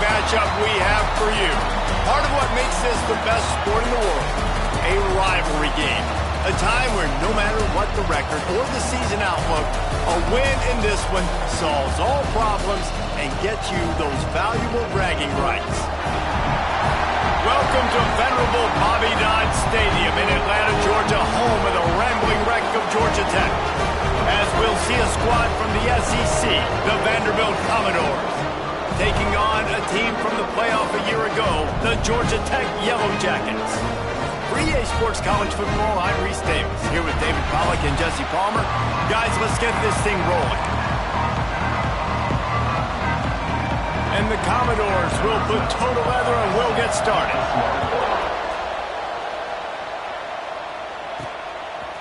matchup we have for you. Part of what makes this the best sport in the world, a rivalry game. A time where no matter what the record or the season outlook, a win in this one solves all problems and gets you those valuable bragging rights. Welcome to venerable Bobby Dodd Stadium in Atlanta, Georgia, home of the rambling wreck of Georgia Tech. As we'll see a squad from the SEC, the Vanderbilt Commodores, taking on a team from the playoff a year ago, the Georgia Tech Yellow Jackets. For EA Sports College Football, I'm Reese Davis, here with David Pollack and Jesse Palmer. Guys, let's get this thing rolling. And the Commodores will put toe to leather and we'll get started.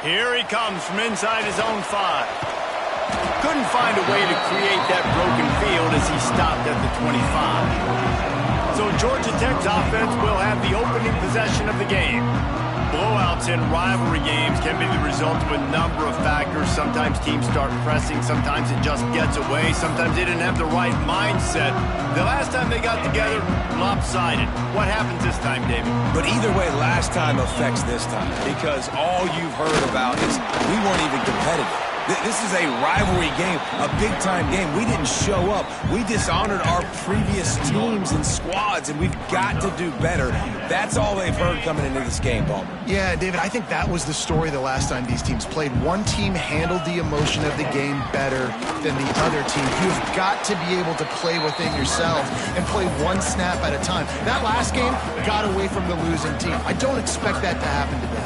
Here he comes from inside his own 5. Couldn't find a way to create that broken field as he stopped at the 25. So Georgia Tech's offense will have the opening possession of the game. Blowouts in rivalry games can be the result of a number of factors. Sometimes teams start pressing, sometimes it just gets away, sometimes they didn't have the right mindset. The last time they got together, lopsided. What happens this time, David? But either way, last time affects this time, because all you've heard about is we weren't even competitive. This is a rivalry game, a big-time game. We didn't show up. We dishonored our previous teams and squads, and we've got to do better. That's all they've heard coming into this game, Palmer. Yeah, David, I think that was the story the last time these teams played. One team handled the emotion of the game better than the other team. You've got to be able to play within yourself and play one snap at a time. That last game got away from the losing team. I don't expect that to happen today.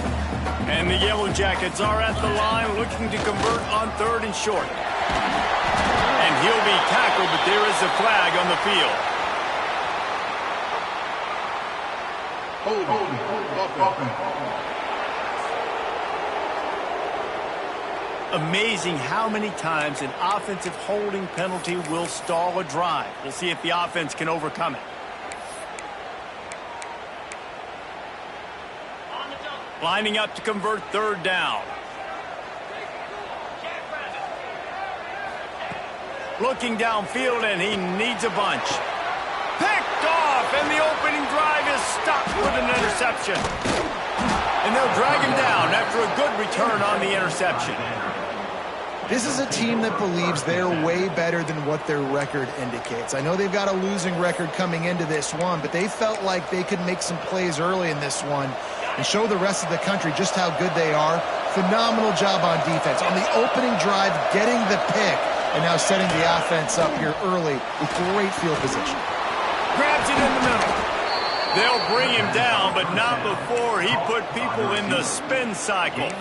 And the Yellow Jackets are at the line looking to convert on 3rd and short. And he'll be tackled, but there is a flag on the field. Amazing how many times an offensive holding penalty will stall a drive. We'll see if the offense can overcome it. Lining up to convert 3rd down. Looking downfield, and he needs a bunch. Picked off, and the opening drive is stopped with an interception. And they'll drag him down after a good return on the interception. This is a team that believes they're way better than what their record indicates. I know they've got a losing record coming into this one, but they felt like they could make some plays early in this one and show the rest of the country just how good they are. Phenomenal job on defense. On the opening drive, getting the pick, and now setting the offense up here early with great field position. Grabs it in the middle. They'll bring him down, but not before he put people in the spin cycle.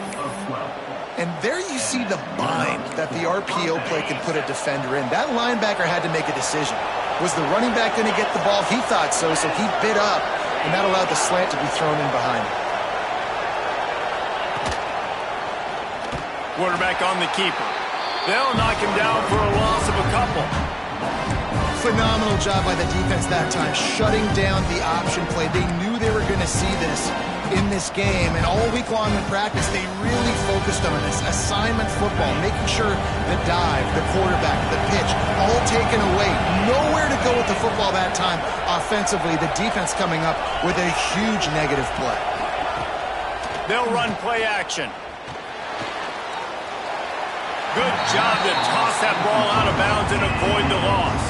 And there you see the bind that the RPO play can put a defender in. That linebacker had to make a decision. Was the running back going to get the ball? He thought so, so he bit up, and that allowed the slant to be thrown in behind him. Quarterback on the keeper. They'll knock him down for a loss of a couple. Phenomenal job by the defense that time, shutting down the option play. They knew they were going to see this in this game, and all week long in practice, they really focused on this assignment football, making sure the dive, the quarterback, the pitch, all taken away. Nowhere to go with the football that time offensively. The defense coming up with a huge negative play. They'll run play action. Good job to toss that ball out of bounds and avoid the loss.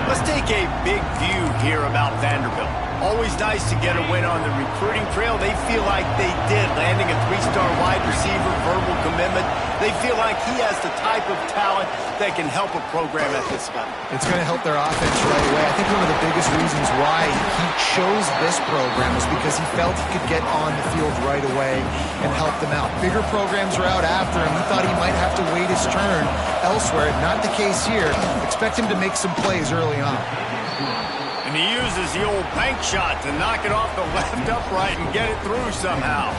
Let's take a big view here about Vanderbilt. Always nice to get a win on the recruiting trail. They feel like they did, landing a 3-star wide receiver, verbal commitment. They feel like he has the type of talent that can help a program at this level. It's going to help their offense right away. I think one of the biggest reasons why he chose this program is because he felt he could get on the field right away and help them out. Bigger programs are out after him. He thought he might have to wait his turn elsewhere. Not the case here. Expect him to make some plays early on. And he uses the old bank shot to knock it off the left upright and get it through somehow.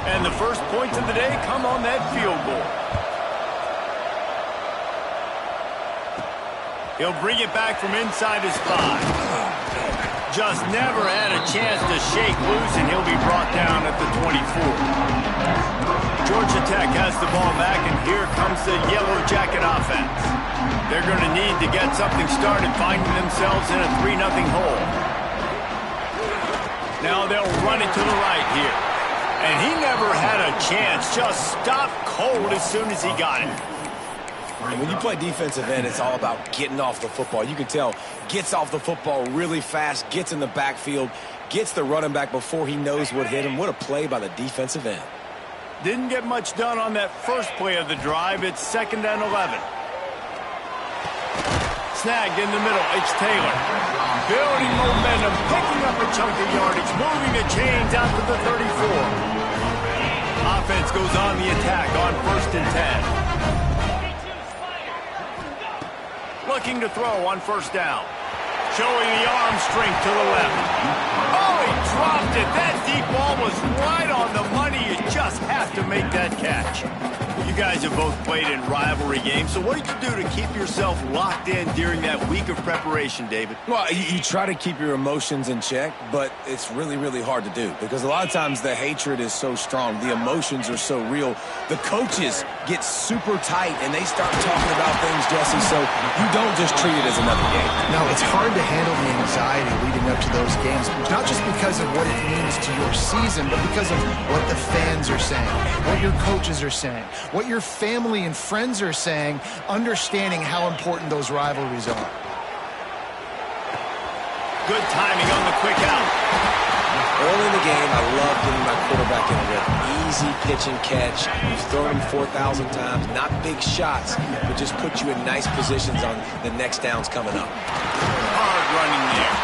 And the first points of the day come on that field goal. He'll bring it back from inside his 5. Just never had a chance to shake loose, and he'll be brought down at the 24. Georgia Tech has the ball back, and here comes the Yellow Jacket offense. They're going to need to get something started, finding themselves in a 3-0 hole. Now they'll run it to the right here. And he never had a chance. Just stopped cold as soon as he got it. And when you play defensive end, it's all about getting off the football. You can tell, gets off the football really fast, gets in the backfield, gets the running back before he knows what hit him. What a play by the defensive end. Didn't get much done on that first play of the drive. It's 2nd and 11. Snagged in the middle. It's Taylor. Building momentum, picking up a chunk of yardage, moving the chains out to the 34. Offense goes on the attack on 1st and 10. Looking to throw on 1st down. Showing the arm strength to the left. Oh, he dropped it. That deep ball was right on the money. You just have to make that catch. You guys have both played in rivalry games, so what did you do to keep yourself locked in during that week of preparation, David? Well, you try to keep your emotions in check, but it's really, really hard to do because a lot of times the hatred is so strong. The emotions are so real. The coaches get super tight, and they start talking about things, Jesse, so you don't just treat it as another game. No, it's hard to handle the anxiety leading up to those games, not just because of what it means to your season, but because of what the fans are saying, what your coaches are saying, what your family and friends are saying, understanding how important those rivalries are. Good timing on the quick out. Early in the game, I love getting my quarterback in a rhythm. Easy pitch and catch. You've thrown him 4,000 times. Not big shots, but just put you in nice positions on the next downs coming up. Hard running there.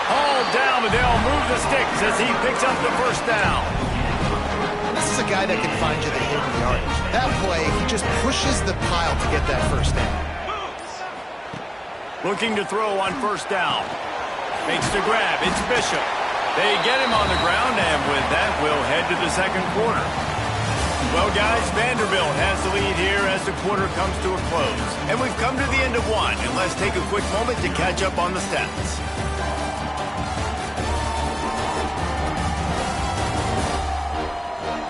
Hauled down, but they'll move the sticks as he picks up the 1st down. This is a guy that can find you the hidden yardage. That play, he just pushes the pile to get that 1st down. Looking to throw on 1st down. Makes the grab. It's Bishop. They get him on the ground, and with that, we'll head to the 2nd quarter. Well, guys, Vanderbilt has the lead here as the quarter comes to a close. And we've come to the end of one, and let's take a quick moment to catch up on the stats.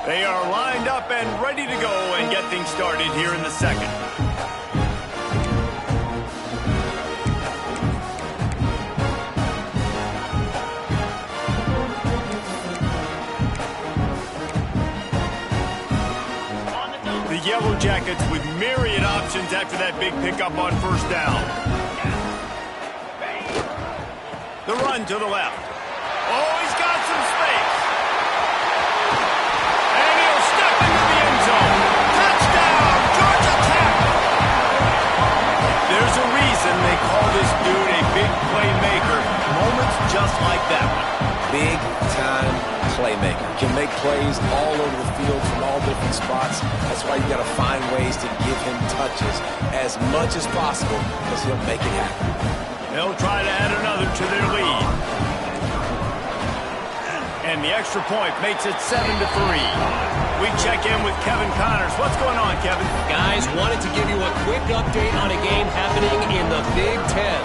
They are lined up and ready to go and get things started here in the 2nd. The Yellow Jackets with myriad options after that big pickup on 1st down. The run to the left. Oh, he's got some space. And he'll step into the end zone. Touchdown, Georgia Tech. There's a reason they call this dude a big playmaker. Moments just like that one. Big time playmaker. Can make plays all over the field from all different spots. That's why you got to find ways to give him touches as much as possible because he'll make it happen. They'll try to add another to their lead. And the extra point makes it 7-3. We check in with Kevin Connors. What's going on, Kevin? Guys, wanted to give you a quick update on a game happening in the Big Ten.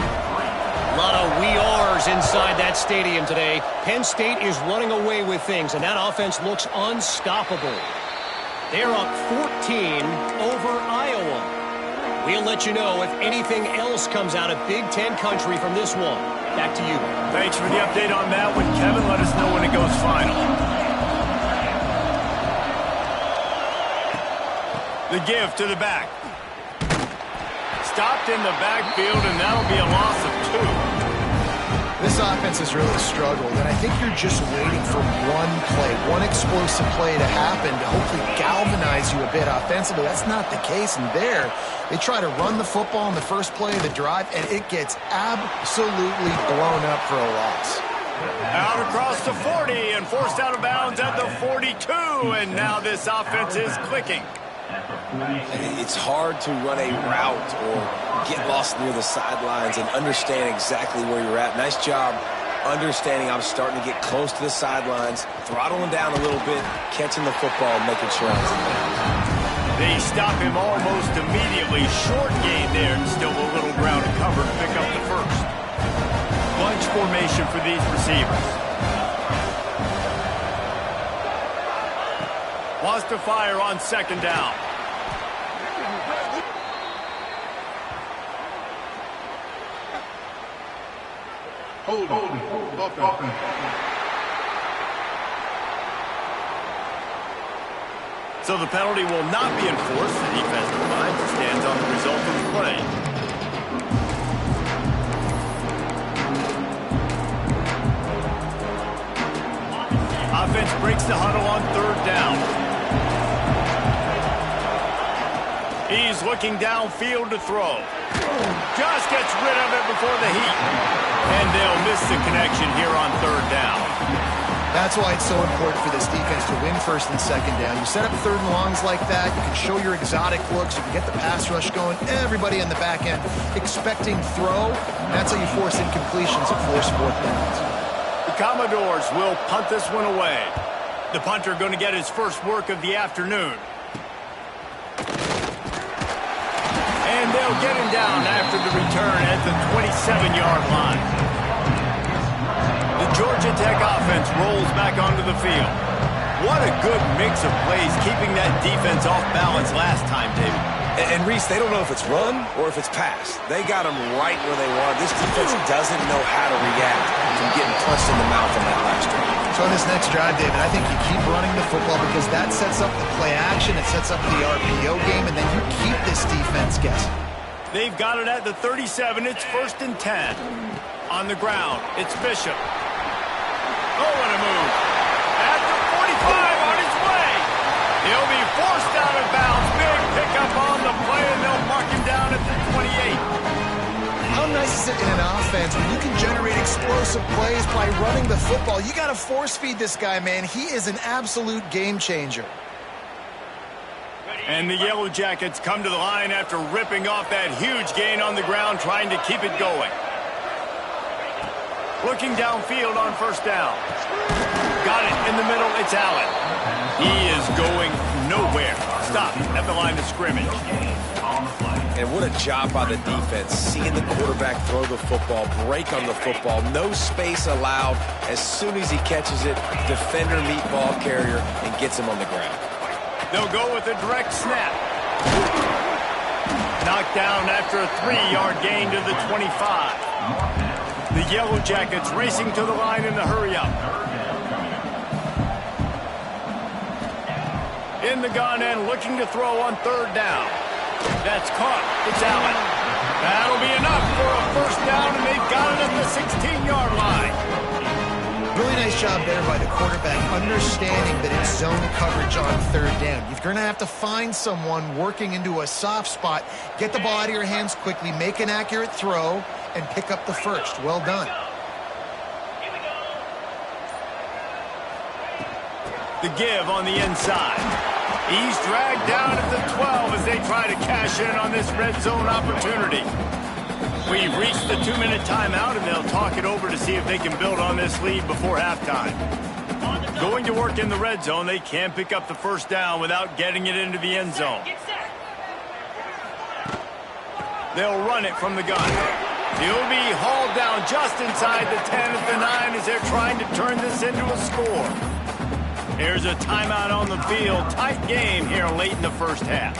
A lot of we are's inside that stadium today. Penn State is running away with things, and that offense looks unstoppable. They're up 14 over Iowa. We'll let you know if anything else comes out of Big Ten country from this one. Back to you. Thanks for the update on that one, Kevin. Let us know when it goes final. The give to the back. Stopped in the backfield, and that'll be a loss of 2. This offense has really struggled, and I think you're just waiting for one play, one explosive play to happen to hopefully galvanize you a bit offensively. That's not the case, and there, they try to run the football in the first play of the drive, and it gets absolutely blown up for a loss. Out across the 40 and forced out of bounds at the 42, and now this offense is clicking. It's hard to run a route or get lost near the sidelines and understand exactly where you're at. Nice job understanding I'm starting to get close to the sidelines, throttling down a little bit, catching the football, and making sure I'm in bounds. They stop him almost immediately. Short gain there, and still a little ground to cover to pick up the 1st. Bunch formation for these receivers. Wants to fire on second down. Hold on. So the penalty will not be enforced. The defensive line stands on the result of the play. Offense breaks the huddle on third down. He's looking downfield to throw. Just gets rid of it before the heat. And they'll miss the connection here on third down. That's why it's so important for this defense to win first and second down. You set up third and longs like that, you can show your exotic looks, you can get the pass rush going, everybody in the back end expecting throw. That's how you force incompletions and force fourth downs. The Commodores will punt this one away. The punter going to get his first work of the afternoon. And they'll get him down after the return at the 27-yard line. The Georgia Tech offense rolls back onto the field. What a good mix of plays, keeping that defense off balance last time, David. And Reese, they don't know if it's run or if it's pass. They got them right where they want. This defense doesn't know how to react from getting punched in the mouth on that last drive. So on this next drive, David, I think you keep running the football because that sets up the play action, it sets up the RPO game, and then you keep this defense guessing. They've got it at the 37. It's 1st and 10. On the ground, it's Bishop. Oh, what a move. At the 45 on his way. He'll be forced out of bounds. Big pickup on the play, and they'll mark him down at the 28. How nice is it in an offense when you can generate explosive plays by running the football? You got to force feed this guy, man. He is an absolute game changer. And the Yellow Jackets come to the line after ripping off that huge gain on the ground, trying to keep it going. Looking downfield on first down. Got it in the middle. It's Allen. He is going nowhere. Stop at the line of scrimmage. And what a job by the defense, seeing the quarterback throw the football, break on the football, no space allowed. As soon as he catches it, defender meet ball carrier and gets him on the ground. They'll go with a direct snap. Knocked down after a 3-yard gain to the 25. The Yellow Jackets racing to the line in the hurry-up. In the gun and looking to throw on third down. That's caught. It's Allen. That'll be enough for a first down, and they've got it at the 16-yard line. Really nice job there by the quarterback, understanding that it's zone coverage on third down. You're going to have to find someone working into a soft spot, get the ball out of your hands quickly, make an accurate throw, and pick up the first. Well done. The give on the inside. He's dragged down at the 12 as they try to cash in on this red zone opportunity. We've reached the 2-minute timeout, and they'll talk it over to see if they can build on this lead before halftime. Going to work in the red zone, they can't pick up the first down without getting it into the end zone. They'll run it from the gun. He'll be hauled down just inside the 10 at the 9 as they're trying to turn this into a score. Here's a timeout on the field. Tight game here late in the first half.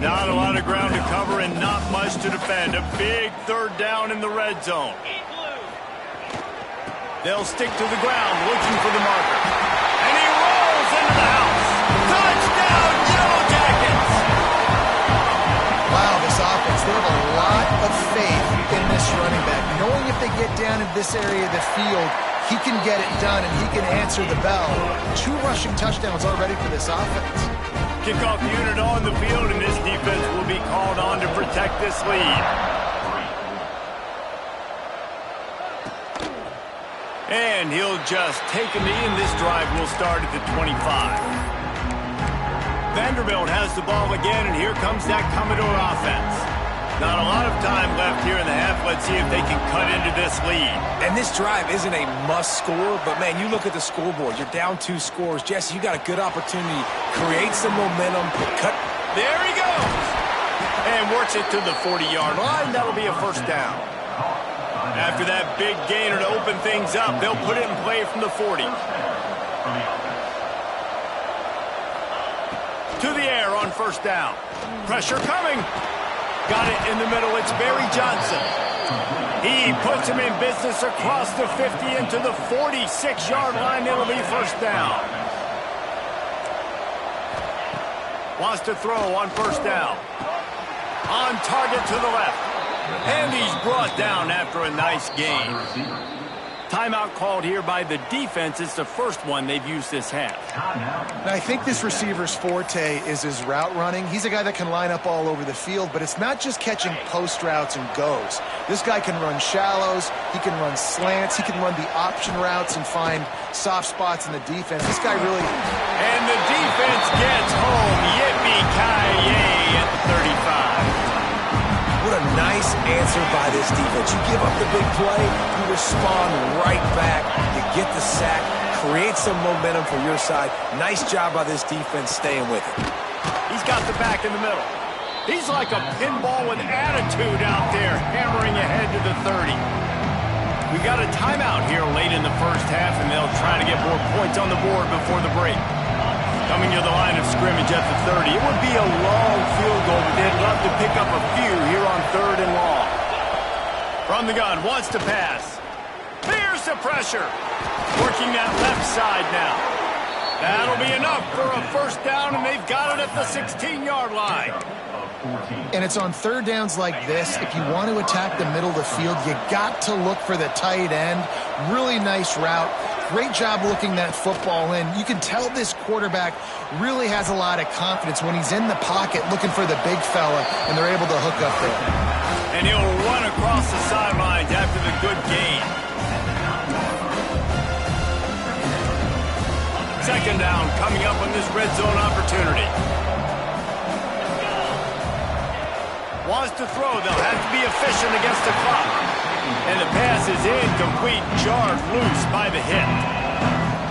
Not a lot of ground to cover and not much to defend. A big third down in the red zone. They'll stick to the ground looking for the marker. And he rolls into the house. Touchdown, Yellow Jackets! Wow, this offense, they have a lot of faith in this running back. Knowing if they get down in this area of the field, he can get it done and he can answer the bell. 2 rushing touchdowns already for this offense. Kickoff unit on the field, and this defense will be called on to protect this lead. And he'll just take a knee, and this drive will start at the 25. Vanderbilt has the ball again, and here comes that Commodore offense. Not a lot of time left here in the half. Let's see if they can cut into this lead. And this drive isn't a must score, but man, you look at the scoreboard. You're down 2 scores. Jesse, you got a good opportunity. Create some momentum. Cut. There he goes. And works it to the 40-yard line. That'll be a first down. After that big gainer to open things up, they'll put it in play from the 40. To the air on first down. Pressure coming. Got it in the middle. It's Barry Johnson. He puts him in business across the 50 into the 46-yard line. It'll be first down. Wants to throw on first down. On target to the left. And he's brought down after a nice gain. Timeout called here by the defense. It's the first one they've used this half. Now, I think this receiver's forte is his route running. He's a guy that can line up all over the field, but it's not just catching post routes and goes. This guy can run shallows, he can run slants, he can run the option routes and find soft spots in the defense. This guy really... And the defense gets home. Yippee-ki-yay at the 35. What a nice answer by this defense. You give up the big play, you respond right back, you get the sack, create some momentum for your side. Nice job by this defense staying with it. He's got the back in the middle. He's like a pinball with attitude out there, hammering ahead to the 30. We got a timeout here late in the first half, and they'll try to get more points on the board before the break. Coming to the line of scrimmage at the 30. It would be a long field goal, but they'd love to pick up a few here on 3rd and long. From the gun, wants to pass. Here's the pressure. Working that left side now. That'll be enough for a first down, and they've got it at the 16-yard line. And it's on third downs like this. If you want to attack the middle of the field, you got to look for the tight end. Really nice route. Great job looking that football in. You can tell this quarterback really has a lot of confidence when he's in the pocket looking for the big fella, and they're able to hook up there. And he'll run across the sidelines after the good gain. Second down coming up on this red zone opportunity. Wants to throw. They'll have to be efficient against the clock. And the pass is incomplete, jarred loose by the hit.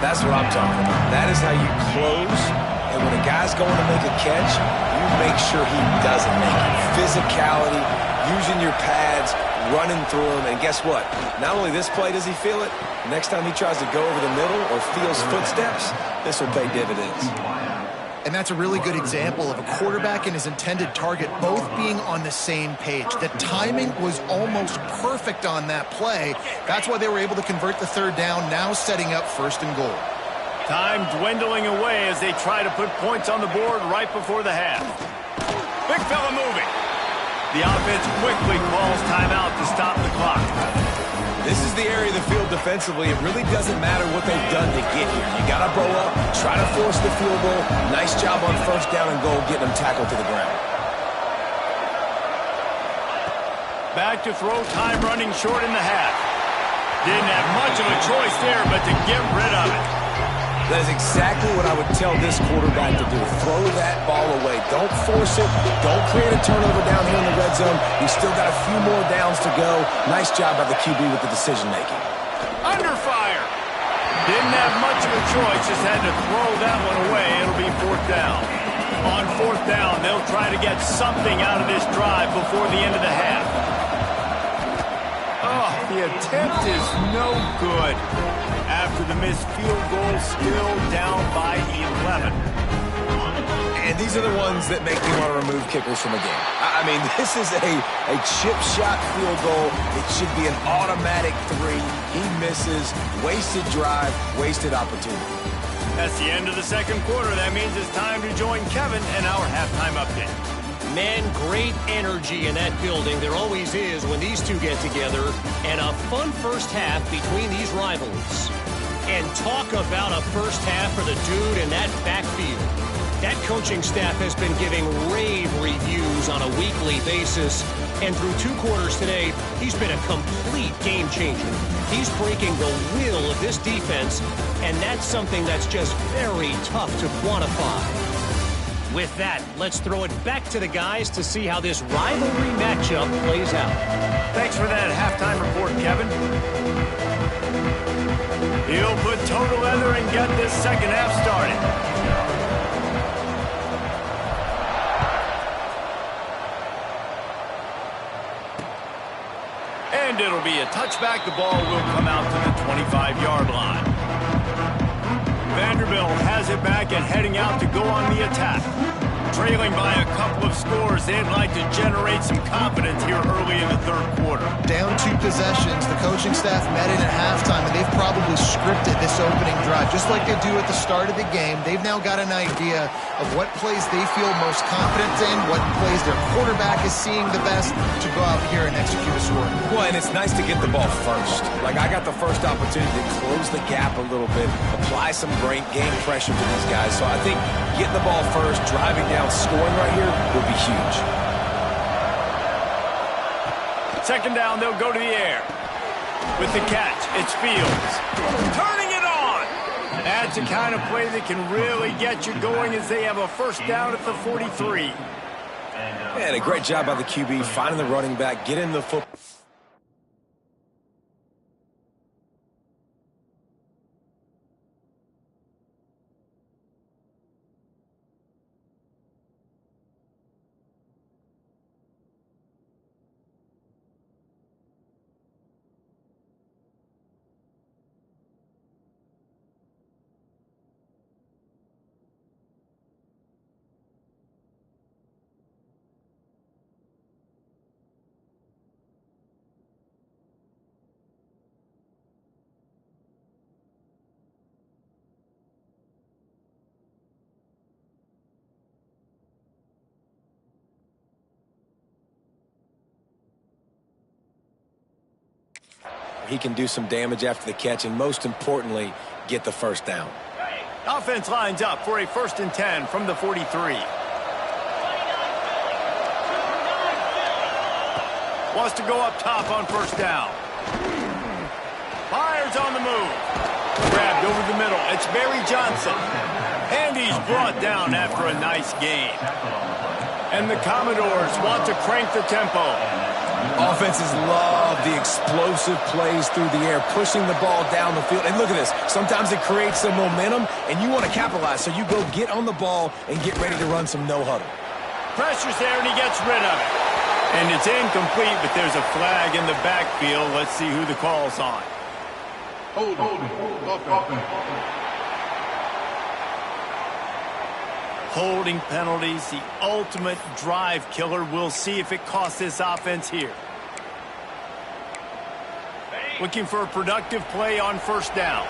That's what I'm talking about. That is how you close. And when a guy's going to make a catch, you make sure he doesn't make it. Physicality, using your pads, running through them. And guess what? Not only this play does he feel it, the next time he tries to go over the middle or feels footsteps, this will pay dividends. And that's a really good example of a quarterback and his intended target both being on the same page. The timing was almost perfect on that play. That's why they were able to convert the third down, now setting up 1st and goal. Time dwindling away as they try to put points on the board right before the half. Big fella moving. The offense quickly calls timeout to stop the clock. This is the area of the field defensively. It really doesn't matter what they've done to get here. You got to blow up, try to force the field goal. Nice job on first down and goal, getting them tackled to the ground. Back to throw, time running short in the half. Didn't have much of a choice there, but to get rid of it. That is exactly what I would tell this quarterback to do. Throw that ball away. Don't force it. Don't create a turnover down here in the red zone. We've still got a few more downs to go. Nice job by the QB with the decision-making. Under fire. Didn't have much of a choice. Just had to throw that one away. It'll be 4th down. On 4th down, they'll try to get something out of this drive before the end of the half. Oh, the attempt is no good. After the missed field goal, still down by 11. And these are the ones that make me want to remove kickers from a game. I mean, this is a chip shot field goal. It should be an automatic 3. He misses. Wasted drive, wasted opportunity. That's the end of the second quarter. That means it's time to join Kevin and our halftime update. Man, great energy in that building. There always is when these two get together. And a fun first half between these rivalries. And talk about a first half for the dude in that backfield. That coaching staff has been giving rave reviews on a weekly basis. And through 2 quarters today, he's been a complete game changer. He's breaking the will of this defense, and that's something that's just very tough to quantify. With that, let's throw it back to the guys to see how this rivalry matchup plays out. Thanks for that halftime report, Kevin. He'll put toe to leather and get this second half started. And And it'll be a touchback. The ball will come out to the 25-yard line. Vanderbilt has it back and heading out to go on the attack. Trailing by a couple of scores, they'd like to generate some confidence here early in the third quarter. Down 2 possessions, the coaching staff met in at halftime, and they've probably scripted this opening drive. Just like they do at the start of the game, they've now got an idea of what plays they feel most confident in, what plays their quarterback is seeing the best to go out here and execute a score. Well, and it's nice to get the ball first. Like, I got the first opportunity to close the gap a little bit, apply some game pressure to these guys. So I think getting the ball first, driving down, scoring right here will be huge. Second down, they'll go to the air. With the catch, it's Fields. Turning it on! That's the kind of play that can really get you going as they have a first down at the 43. And a great job by the QB, finding the running back, getting the football. He can do some damage after the catch, and most importantly, get the first down. Offense lines up for a 1st and 10 from the 43. Wants to go up top on first down. Fires on the move. Grabbed over the middle. It's Barry Johnson. And he's brought down after a nice gain. And the Commodores want to crank the tempo. Offenses love the explosive plays through the air, pushing the ball down the field. And look at this. Sometimes it creates some momentum, and you want to capitalize. So you go get on the ball and get ready to run some no-huddle. Pressure's there, and he gets rid of it. And it's incomplete, but there's a flag in the backfield. Let's see who the call's on. Hold offense. Holding penalties, the ultimate drive killer. We'll see if it costs this offense here. Looking for a productive play on first down.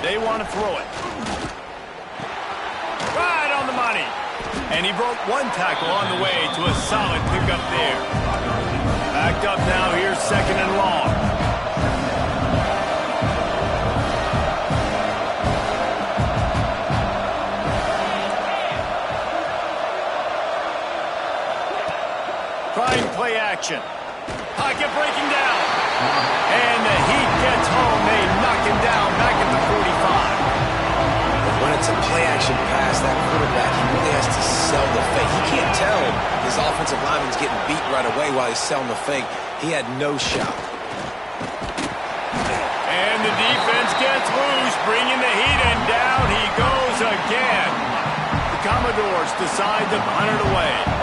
They want to throw it. Right on the money. And he broke one tackle on the way to a solid pickup there. Backed up now, here's 2nd and long. Trying play action. Pocket breaking down. And the Heat gets home. They knock him down back at the 45. But when it's a play-action pass, that quarterback, he really has to sell the fake. He can't tell his offensive lineman's getting beat right away while he's selling the fake. He had no shot. And the defense gets loose, bringing the Heat, and down he goes again. The Commodores decide to punt it away.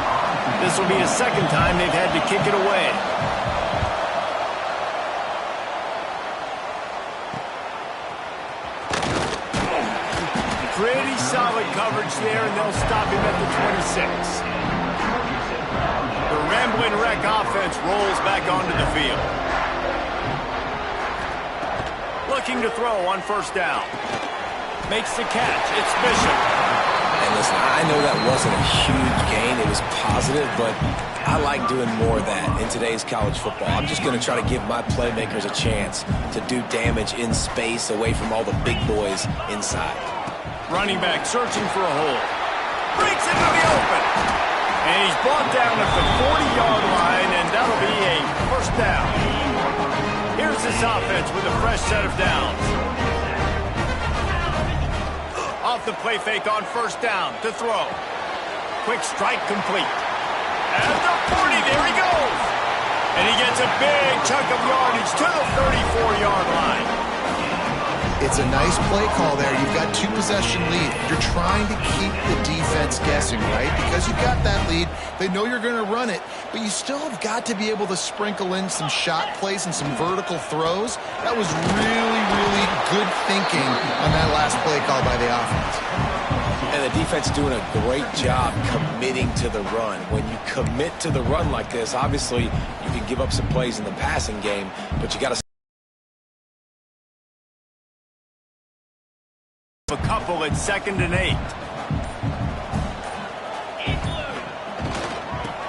This will be the 2nd time they've had to kick it away. Pretty solid coverage there, and they'll stop him at the 26. The Ramblin' Wreck offense rolls back onto the field. Looking to throw on first down. Makes the catch. It's Bishop. And listen, I know that wasn't a huge gain. It was positive, but I like doing more of that in today's college football. I'm just going to try to give my playmakers a chance to do damage in space away from all the big boys inside. Running back searching for a hole. Breaks into the open. And he's brought down at the 40-yard line, and that'll be a first down. Here's this offense with a fresh set of downs. Off the play fake on first down to throw. Quick strike complete. At the 40, there he goes. And he gets a big chunk of yardage to the 34-yard line. It's a nice play call there. You've got 2-possession lead. You're trying to keep the defense guessing, right? Because you've got that lead. They know you're going to run it, but you still have got to be able to sprinkle in some shot plays and some vertical throws. That was really, really good thinking on that last play call by the offense. And the defense doing a great job committing to the run. When you commit to the run like this, obviously you can give up some plays in the passing game, but you got to a couple at 2nd and 8.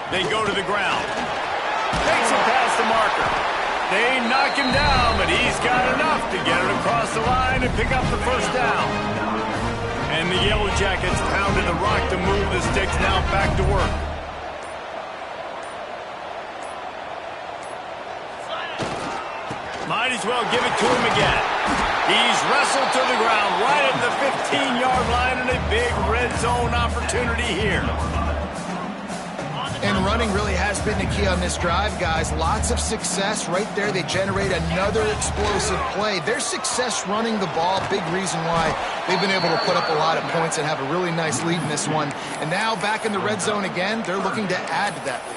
They go to the ground. Takes it past the marker. They knock him down, but he's got enough to get it across the line and pick up the first down. And the Yellow Jackets pounded the rock to move the sticks, now back to work. Might as well give it to him again. He's wrestled to the ground right at the 15-yard line, and a big red zone opportunity here. And running really has been the key on this drive, guys. Lots of success right there. They generate another explosive play. Their success running the ball, big reason why they've been able to put up a lot of points and have a really nice lead in this one. And now back in the red zone again, they're looking to add to that lead.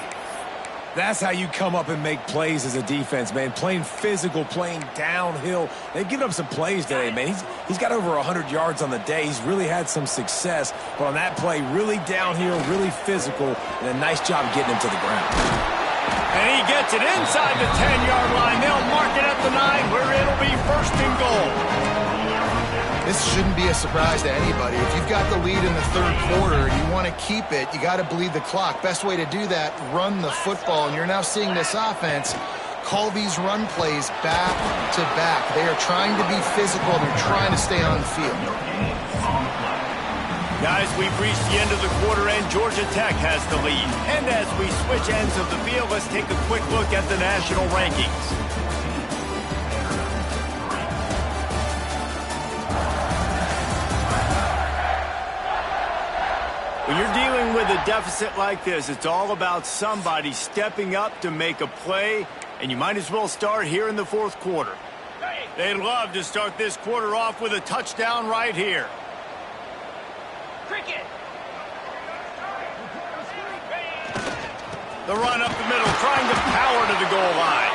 That's how you come up and make plays as a defense, man. Playing physical, playing downhill. They've given up some plays today, man. He's got over 100 yards on the day. He's really had some success. But on that play, really downhill, really physical, and a nice job getting him to the ground. And he gets it inside the 10-yard line. They'll mark it at the 9, where it'll be 1st and goal. This shouldn't be a surprise to anybody. If you've got the lead in the 3rd quarter and you want to keep it, you got to bleed the clock. Best way to do that, run the football. And you're now seeing this offense call these run plays back to back. They are trying to be physical. They're trying to stay on the field. Guys, we've reached the end of the quarter, and Georgia Tech has the lead. And as we switch ends of the field, let's take a quick look at the national rankings. When you're dealing with a deficit like this, it's all about somebody stepping up to make a play, and you might as well start here in the 4th quarter. They'd love to start this quarter off with a touchdown right here. Cricket. The run up the middle, trying to power to the goal line.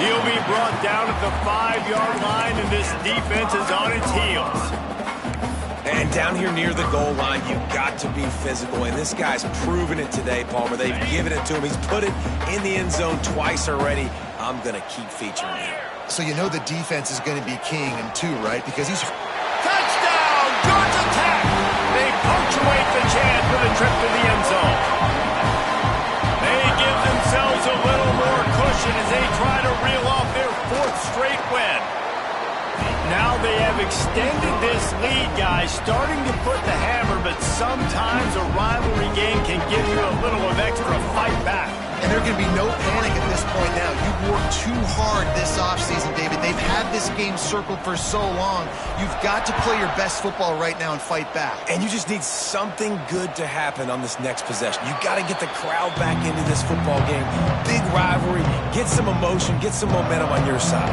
He'll be brought down at the 5-yard line, and this defense is on its heels. And down here near the goal line, you've got to be physical. And this guy's proven it today, Palmer. They've given it to him. He's put it in the end zone twice already. I'm going to keep featuring him. So you know the defense is going to be keying him too, right? Because he's... Touchdown, Georgia Tech! They punctuate the chance with a trip to the end zone. They give themselves a little more cushion as they try to reel off their 4th straight win. Now they have extended this lead, guys, starting to put the hammer, but sometimes a rivalry game can give you a little of extra fight back. And there can be no panic at this point now. You've worked too hard this offseason, David. They've had this game circled for so long. You've got to play your best football right now and fight back. And you just need something good to happen on this next possession. You've got to get the crowd back into this football game. Big rivalry. Get some emotion. Get some momentum on your side.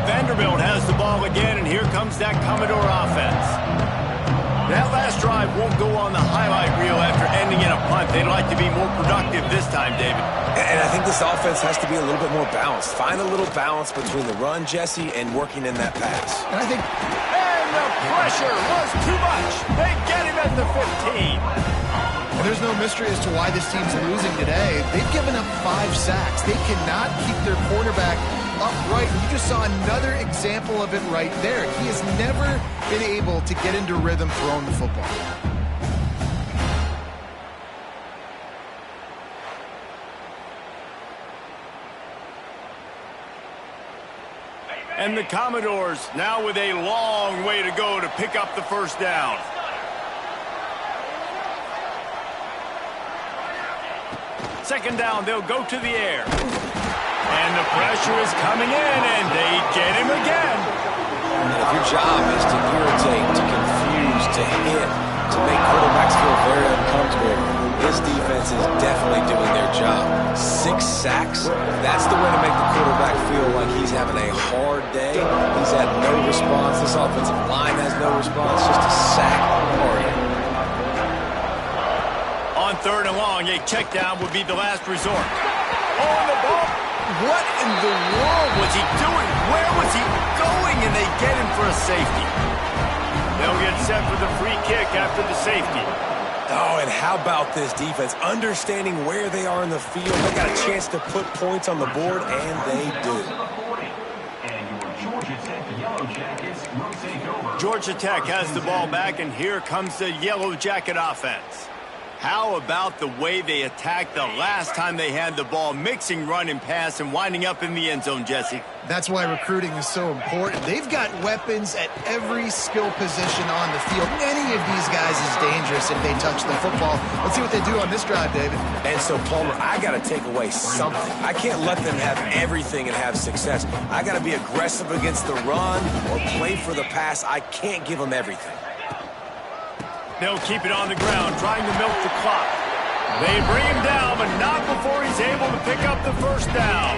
Vanderbilt has the ball again, and here comes that Commodore offense. That last drive won't go on the highlight reel after ending in a punt. They'd like to be more productive this time, David. And I think this offense has to be a little bit more balanced. Find a little balance between the run, Jesse, and working in that pass. And I think... And the pressure was too much. They get him at the 15. And there's no mystery as to why this team's losing today. They've given up 5 sacks. They cannot keep their quarterback upright. You just saw another example of it right there. He has never been able to get into rhythm throwing the football. And the Commodores now with a long way to go to pick up the first down. Second down, they'll go to the air. And the pressure is coming in, and they get him again. And if your job is to irritate, to confuse, to hit, to make quarterbacks feel very uncomfortable. This defense is definitely doing their job. 6 sacks, that's the way to make the quarterback feel like he's having a hard day. He's had no response. This offensive line has no response, just a sack party. On 3rd and long, a check down would be the last resort. On the ball. What in the world was he doing? Where was he going? And they get him for a safety. They'll get set for the free kick after the safety. Oh, and how about this defense? Understanding where they are in the field. They got a chance to put points on the board, and they do. Georgia Tech has the ball back, and here comes the Yellow Jacket offense. How about the way they attacked the last time they had the ball, mixing run and pass and winding up in the end zone, Jesse? That's why recruiting is so important. They've got weapons at every skill position on the field. Any of these guys is dangerous if they touch the football. Let's see what they do on this drive, David. And so, Palmer, I got to take away something. I can't let them have everything and have success. I got to be aggressive against the run or play for the pass. I can't give them everything. They'll keep it on the ground, trying to milk the clock. They bring him down, but not before he's able to pick up the first down.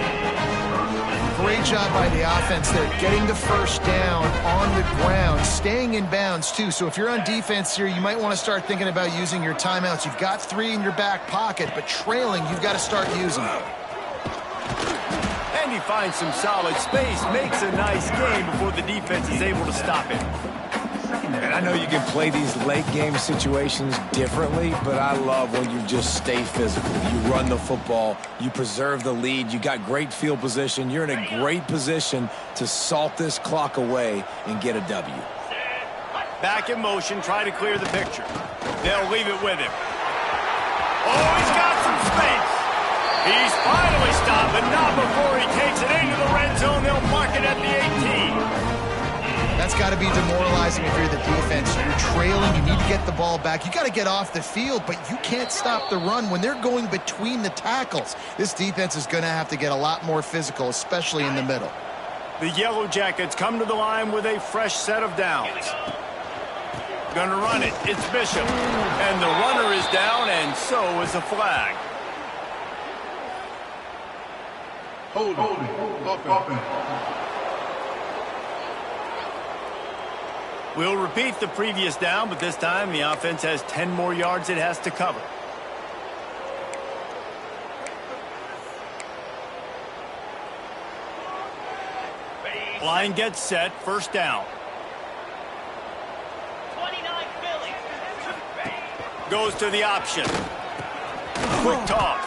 Great job by the offense there, getting the first down on the ground, staying in bounds, too. So if you're on defense here, you might want to start thinking about using your timeouts. You've got 3 in your back pocket, but trailing, you've got to start using them. And he finds some solid space, makes a nice gain before the defense is able to stop him. And I know you can play these late-game situations differently, but I love when you just stay physical. You run the football, you preserve the lead, you got great field position. You're in a great position to salt this clock away and get a W. Back in motion, try to clear the picture. They'll leave it with him. Oh, he's got some space. He's finally stopped, but not before he takes it into the red zone. They'll mark it at the 18. That's got to be demoralizing if you're the defense. You're trailing. You need to get the ball back. You got to get off the field, but you can't stop the run when they're going between the tackles. This defense is going to have to get a lot more physical, especially in the middle. The Yellow Jackets come to the line with a fresh set of downs. Gonna run it. It's Bishop. And the runner is down, and so is a flag. Hold it. Offense. We'll repeat the previous down, but this time the offense has 10 more yards it has to cover. Line gets set, first down. 29 Philly. Goes to the option. Quick toss.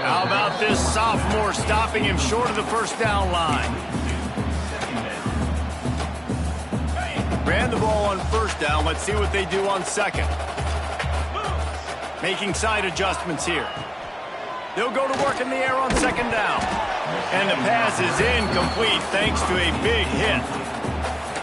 How about this sophomore stopping him short of the first down line? Ran the ball on first down. Let's see what they do on second. Making side adjustments here. They'll go to work in the air on second down. And the pass is incomplete thanks to a big hit.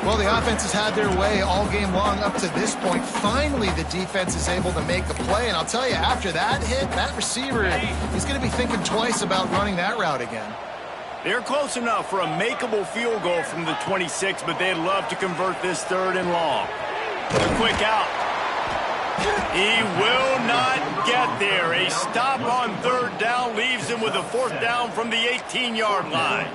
Well, the offense has had their way all game long up to this point. Finally, the defense is able to make a play. And I'll tell you, after that hit, that receiver, he's going to be thinking twice about running that route again. They're close enough for a makeable field goal from the 26, but they'd love to convert this 3rd and long. A quick out. He will not get there. A stop on 3rd down leaves him with a 4th down from the 18-yard line.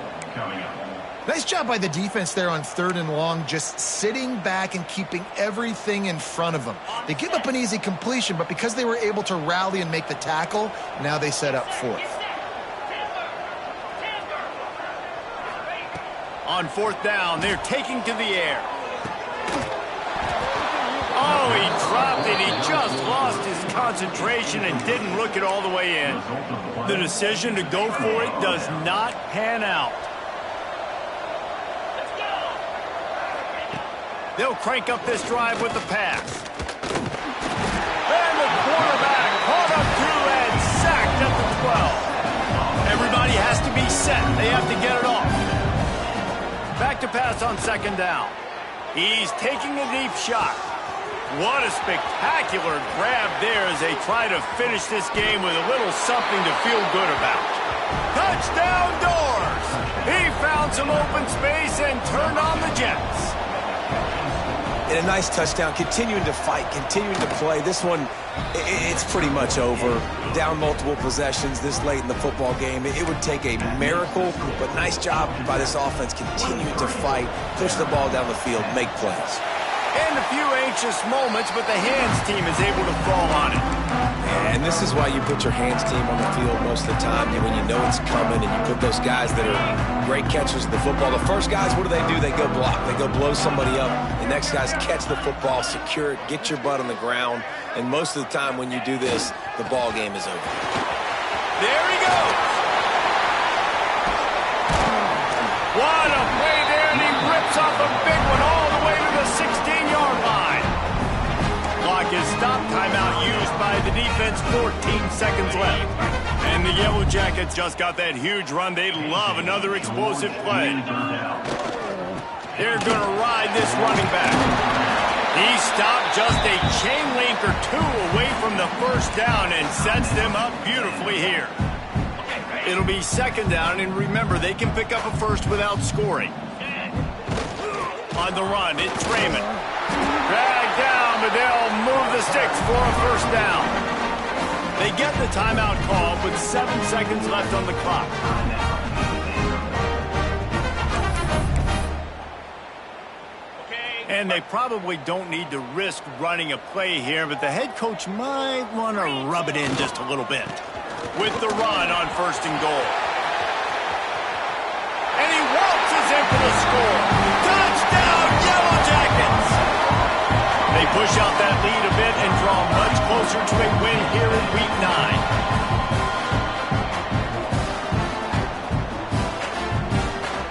Nice job by the defense there on 3rd and long, just sitting back and keeping everything in front of them. They give up an easy completion, but because they were able to rally and make the tackle, now they set up 4th. On 4th down, they're taking to the air. Oh, he dropped it. He just lost his concentration and didn't look it all the way in. The decision to go for it does not pan out. They'll crank up this drive with the pass. And the quarterback caught up to and sacked at the 12. Everybody has to be set. They have to get it off. Back to pass on second down. He's taking a deep shot. What a spectacular grab there as they try to finish this game with a little something to feel good about. Touchdown Doors! He found some open space and turned on the Jets. And a nice touchdown, continuing to fight, continuing to play. This one, it's pretty much over. Down multiple possessions this late in the football game. It would take a miracle, but nice job by this offense continuing to fight, push the ball down the field, make plays. And a few anxious moments, but the hands team is able to fall on it. And this is why you put your hands team on the field most of the time, when you know it's coming, and you put those guys that are great catchers of the football. The first guys, what do? They go block. They go blow somebody up. The next guys catch the football, secure it, get your butt on the ground. And most of the time when you do this, the ball game is over. There he goes. What a play there, and he rips off a big one all the way to the 16-yard line. Clock is stopped. Timeout used by the defense. 14 seconds left. And the Yellow Jackets just got that huge run. They love another explosive play. They're going to ride this running back. He stopped just a chain link or two away from the first down and sets them up beautifully here. It'll be second down, and remember, they can pick up a first without scoring. On the run, it's Raymond. Dragged down, but they'll move the sticks for a first down. They get the timeout call with 7 seconds left on the clock. And they probably don't need to risk running a play here, but the head coach might want to rub it in just a little bit. With the run on first and goal. And he waltzes in for the score. Touchdown, Yellow Jackets! They push out that lead a bit and draw much closer to a win here in Week 9.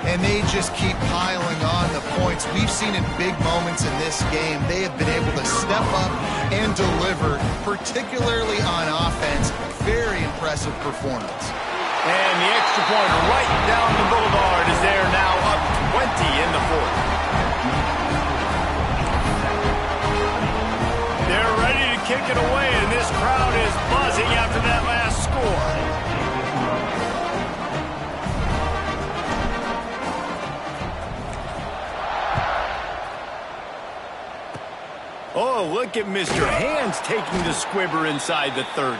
And they just keep piling on the points. We've seen in big moments in this game, they have been able to step up and deliver, particularly on offense. Very impressive performance. And the extra point right down the boulevard is there now, up 20 in the fourth. They're ready to kick it away, and this crowd is buzzing after that last score. Oh, look at Mr. Hands taking the squibber inside the 30.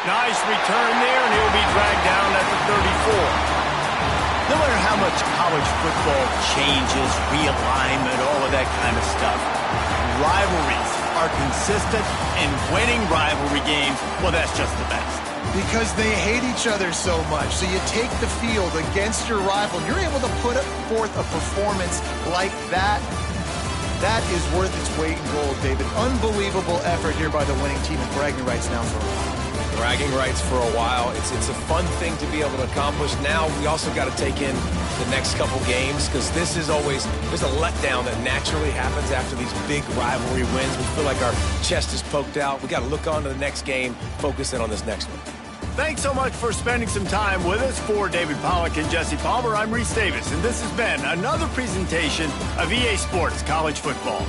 Nice return there, and he'll be dragged down at the 34. No matter how much college football changes, realignment, all of that kind of stuff, rivalries are consistent, and winning rivalry games, well, that's just the best. Because they hate each other so much. So you take the field against your rival. You're able to put forth a performance like that. That is worth its weight in gold, David. Unbelievable effort here by the winning team, and bragging rights now for a while. Bragging rights for a while. It's a fun thing to be able to accomplish. Now we also got to take in the next couple games, because this is always, there's a letdown that naturally happens after these big rivalry wins. We feel like our chest is poked out. We got to look on to the next game, focus in on this next one. Thanks so much for spending some time with us. For David Pollack and Jesse Palmer, I'm Reese Davis, and this has been another presentation of EA Sports College Football.